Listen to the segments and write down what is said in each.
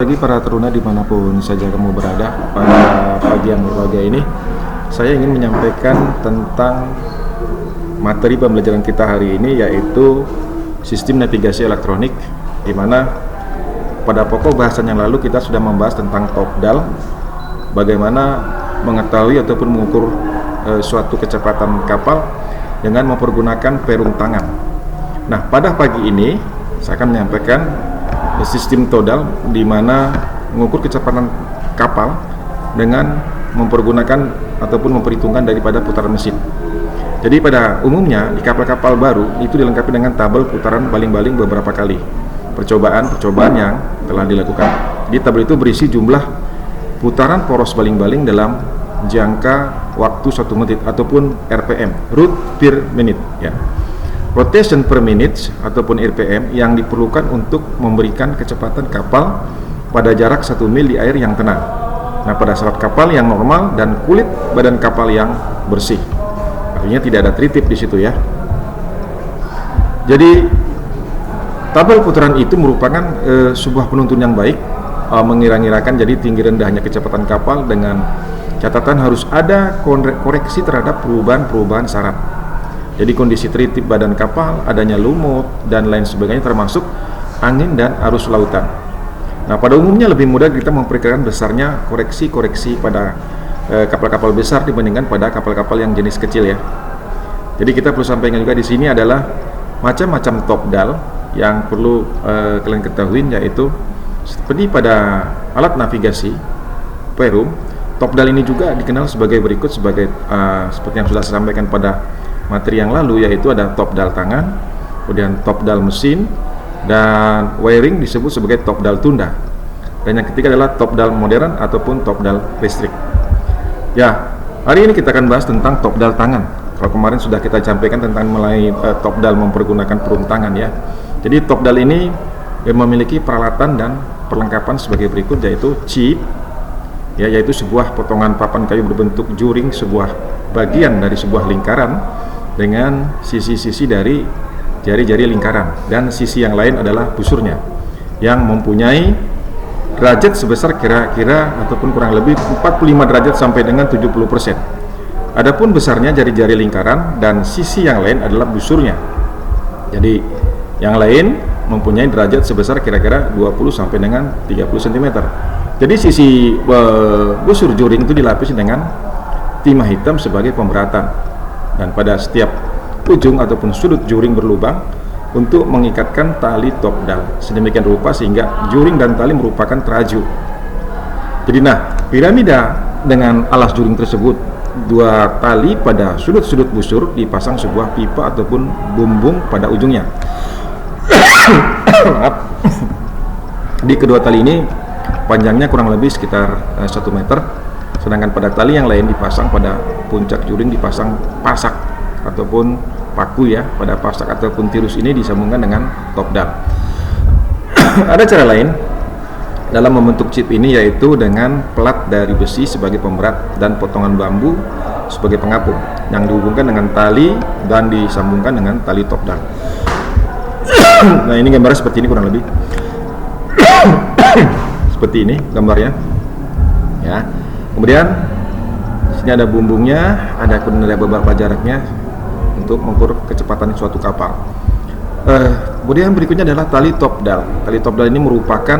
Bagi para teruna dimanapun saja kamu berada, pada pagi yang berbahagia ini saya ingin menyampaikan tentang materi pembelajaran kita hari ini, yaitu sistem navigasi elektronik, di mana pada pokok bahasan yang lalu kita sudah membahas tentang TOPDAL, bagaimana mengetahui ataupun mengukur suatu kecepatan kapal dengan mempergunakan perum tangan. Nah, pada pagi ini saya akan menyampaikan sistem TODAL, di mana mengukur kecepatan kapal dengan mempergunakan ataupun memperhitungkan daripada putaran mesin. Jadi pada umumnya di kapal-kapal baru itu dilengkapi dengan tabel putaran baling-baling beberapa kali percobaan yang telah dilakukan. Jadi tabel itu berisi jumlah putaran poros baling-baling dalam jangka waktu 1 menit ataupun RPM, root per minute ya. Rotation per minute ataupun RPM yang diperlukan untuk memberikan kecepatan kapal pada jarak 1 mil di air yang tenang. Nah, pada saat kapal yang normal dan kulit badan kapal yang bersih. Artinya tidak ada tritip di situ ya. Jadi tabel putaran itu merupakan sebuah penuntun yang baik, mengira-ngirakan jadi tinggi rendahnya kecepatan kapal dengan catatan harus ada koreksi terhadap perubahan-perubahan syarat. Jadi kondisi tritip badan kapal, adanya lumut dan lain sebagainya, termasuk angin dan arus lautan. Nah, pada umumnya lebih mudah kita memperkirakan besarnya koreksi-koreksi pada kapal-kapal besar dibandingkan pada kapal-kapal yang jenis kecil ya. Jadi kita perlu sampaikan juga di sini adalah macam-macam TOPDAL yang perlu kalian ketahui, yaitu seperti pada alat navigasi perum. TOPDAL ini juga dikenal sebagai berikut, sebagai seperti yang sudah saya sampaikan pada materi yang lalu, yaitu ada TOPDAL tangan, kemudian TOPDAL mesin, dan wiring disebut sebagai TOPDAL tunda. Dan yang ketiga adalah TOPDAL modern ataupun TOPDAL listrik. Ya, hari ini kita akan bahas tentang TOPDAL tangan. Kalau kemarin sudah kita sampaikan tentang mulai TOPDAL mempergunakan perum tangan ya. Jadi TOPDAL ini memiliki peralatan dan perlengkapan sebagai berikut, yaitu chip ya, yaitu sebuah potongan papan kayu berbentuk juring, sebuah bagian dari sebuah lingkaran dengan sisi-sisi dari jari-jari lingkaran, dan sisi yang lain adalah busurnya yang mempunyai derajat sebesar kira-kira ataupun kurang lebih 45 derajat sampai dengan 70%. Adapun besarnya jari-jari lingkaran dan sisi yang lain adalah busurnya. Jadi yang lain mempunyai derajat sebesar kira-kira 20 sampai dengan 30 cm. Jadi sisi busur juring itu dilapisi dengan timah hitam sebagai pemberatan, dan pada setiap ujung ataupun sudut juring berlubang untuk mengikatkan tali TOPDAL sedemikian rupa sehingga juring dan tali merupakan teraju. Jadi nah, piramida dengan alas juring tersebut, dua tali pada sudut-sudut busur dipasang sebuah pipa ataupun bumbung pada ujungnya. Di kedua tali ini panjangnya kurang lebih sekitar 1 meter, sedangkan pada tali yang lain dipasang pada puncak juring, dipasang pasak ataupun paku ya. Pada pasak ataupun tirus ini disambungkan dengan TOPDAL. Ada cara lain dalam membentuk chip ini, yaitu dengan pelat dari besi sebagai pemberat dan potongan bambu sebagai pengapung yang dihubungkan dengan tali dan disambungkan dengan tali TOPDAL. Nah, ini gambarnya seperti ini kurang lebih. Seperti ini gambarnya ya. Kemudian di sini ada bumbungnya, ada beberapa jaraknya untuk mengukur kecepatan suatu kapal. Kemudian berikutnya adalah tali TOPDAL. Tali TOPDAL ini merupakan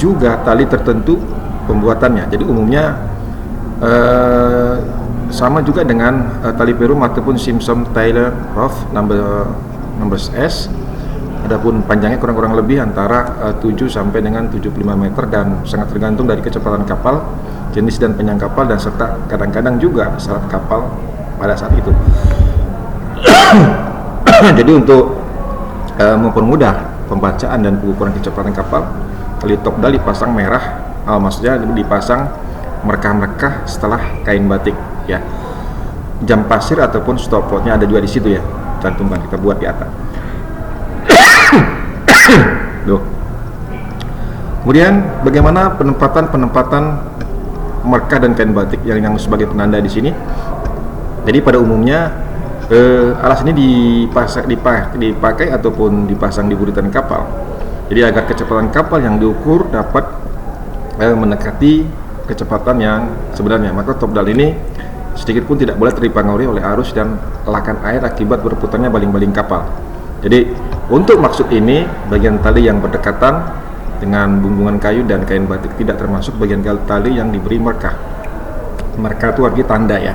juga tali tertentu pembuatannya. Jadi umumnya sama juga dengan tali perum ataupun Simpson-Taylor Rough number S. Adapun panjangnya kurang lebih antara 7 sampai dengan 75 meter dan sangat tergantung dari kecepatan kapal, jenis dan penyang kapal, dan serta kadang-kadang juga syarat kapal pada saat itu. Jadi untuk mempermudah pembacaan dan pengukuran kecepatan kapal, tali TOPDAL dipasang merah, maksudnya dipasang merekah-merekah setelah kain batik ya. Jam pasir ataupun stopwatchnya ada juga di situ ya, cantumkan, kita buat di atas. Duh. Kemudian bagaimana penempatan merekah dan kain batik yang sebagai penanda di sini? Jadi pada umumnya alas ini dipakai ataupun dipasang di buritan kapal. Jadi agar kecepatan kapal yang diukur dapat mendekati kecepatan yang sebenarnya. Maka top dial ini sedikit pun tidak boleh terpengaruhi oleh arus dan lakan air akibat berputarnya baling-baling kapal. Jadi untuk maksud ini, bagian tali yang berdekatan dengan bumbungan kayu dan kain batik tidak termasuk bagian tali yang diberi markah. Markah itu artinya tanda ya.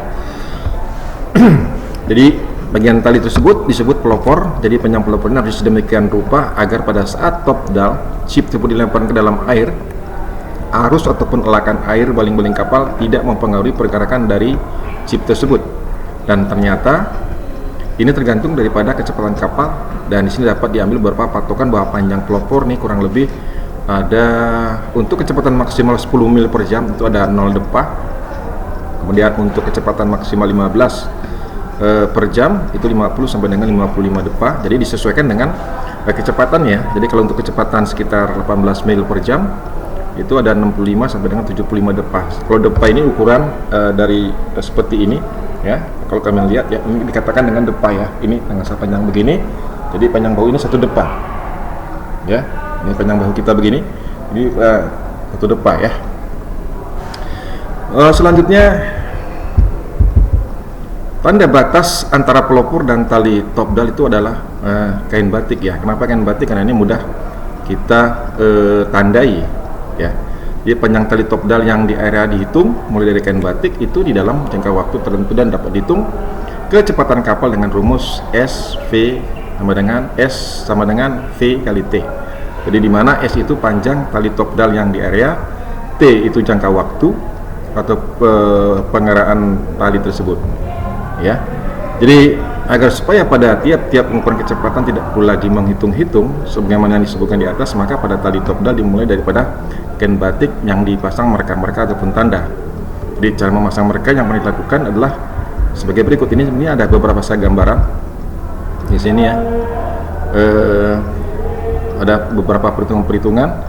Jadi bagian tali tersebut disebut pelopor. Jadi panjang pelopor ini harus sedemikian rupa agar pada saat top dial chip tersebut dilemparkan ke dalam air, arus ataupun elakan air baling-baling kapal tidak mempengaruhi pergerakan dari chip tersebut. Dan ternyata ini tergantung daripada kecepatan kapal, dan di sini dapat diambil beberapa patokan bahwa panjang pelopor nih kurang lebih ada untuk kecepatan maksimal 10 mil per jam itu ada 0 depa. Kemudian untuk kecepatan maksimal 15 per jam itu 50 sampai dengan 55 depa. Jadi disesuaikan dengan kecepatannya. Jadi kalau untuk kecepatan sekitar 18 mil per jam itu ada 65 sampai dengan 75 depa. Kalau depa ini ukuran dari seperti ini ya. Kalau kalian lihat ya, ini dikatakan dengan depa ya. Ini dengan panjang begini. Jadi panjang bahu ini 1 depa. Ya. Ini panjang bahu kita begini. Ini 1 depa ya. Selanjutnya tanda batas antara pelopor dan tali top dial itu adalah kain batik ya. Kenapa kain batik? Karena ini mudah kita tandai ya. Jadi panjang tali top dial yang di area dihitung mulai dari kain batik itu di dalam jangka waktu tertentu dan dapat dihitung kecepatan kapal dengan rumus SV sama dengan S sama dengan V kali T. Jadi di mana S itu panjang tali top dial yang di area, T itu jangka waktu atau pengeraan tali tersebut. Ya, jadi agar supaya pada tiap-tiap pengukuran kecepatan tidak perlu lagi menghitung-hitung sebagaimana yang disebutkan di atas, maka pada tali top dial dimulai daripada kain batik yang dipasang mereka ataupun tanda. Jadi cara memasang mereka yang pernah dilakukan adalah sebagai berikut. Ini ada beberapa saya gambaran di sini ya. Ada beberapa perhitungan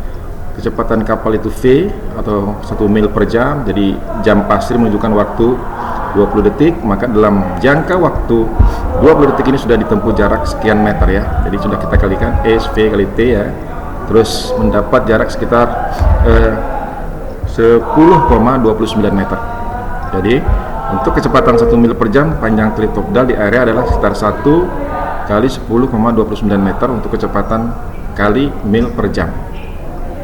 kecepatan kapal itu V atau 1 mil per jam. Jadi jam pasir menunjukkan waktu 20 detik, maka dalam jangka waktu 20 detik ini sudah ditempuh jarak sekian meter ya. Jadi sudah kita kalikan SV kali T ya. Terus mendapat jarak sekitar 10,29 meter. Jadi untuk kecepatan 1 mil per jam, panjang tali top dial di area adalah sekitar 1 kali 10,29 meter untuk kecepatan kali mil per jam.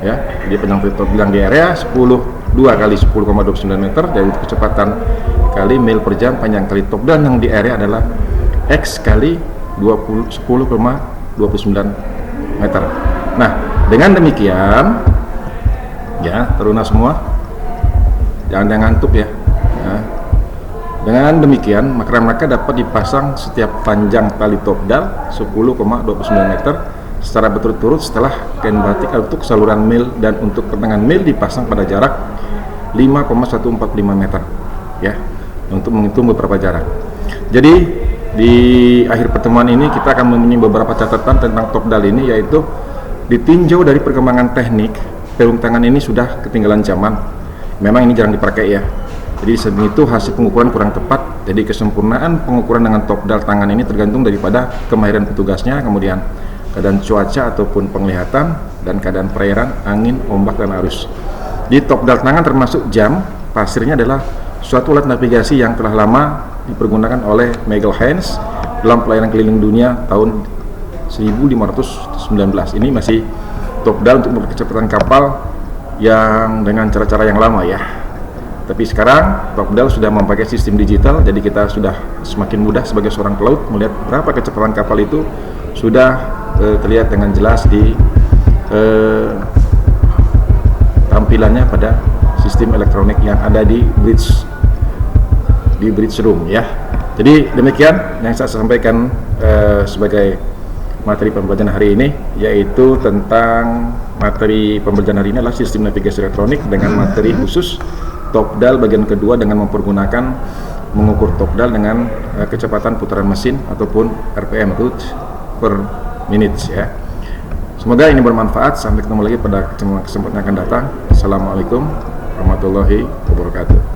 Ya, jadi panjang tali top dial di area 2 kali 10,29 meter, dari kecepatan kali mil per jam panjang tali top dial yang di area adalah X kali 10,29 meter. Nah, dengan demikian ya, teruna semua, jangan ngantuk ya. Dengan demikian maka dapat dipasang setiap panjang tali top dial 10,29 meter secara berturut-turut setelah kain batik untuk saluran mil dan untuk pertengahan mil dipasang pada jarak 5,145 meter ya, untuk menghitung beberapa jarak. Jadi di akhir pertemuan ini kita akan mempunyai beberapa catatan tentang top dial ini, yaitu ditinjau dari perkembangan teknik, pelung tangan ini sudah ketinggalan zaman. Memang ini jarang dipakai ya. Jadi sebelum itu hasil pengukuran kurang tepat. Jadi kesempurnaan pengukuran dengan top dial tangan ini tergantung daripada kemahiran petugasnya, kemudian keadaan cuaca ataupun penglihatan, dan keadaan perairan, angin, ombak, dan arus. Di top dial tangan termasuk jam pasirnya adalah suatu alat navigasi yang telah lama dipergunakan oleh Miguel Haynes dalam pelayaran keliling dunia tahun 1519. Ini masih top dial untuk kecepatan kapal yang dengan cara-cara yang lama ya. Tapi sekarang top dial sudah memakai sistem digital, jadi kita sudah semakin mudah sebagai seorang pelaut melihat berapa kecepatan kapal itu sudah terlihat dengan jelas di tampilannya pada sistem elektronik yang ada di bridge room ya. Jadi demikian yang saya sampaikan sebagai materi pembelajaran hari ini, yaitu tentang materi pembelajaran hari ini adalah sistem navigasi elektronik dengan materi khusus top dial bagian kedua dengan mengukur top dial dengan kecepatan putaran mesin ataupun RPM, route per minute ya. Semoga ini bermanfaat. Sampai ketemu lagi pada kesempatan yang akan datang. Assalamualaikum warahmatullahi wabarakatuh.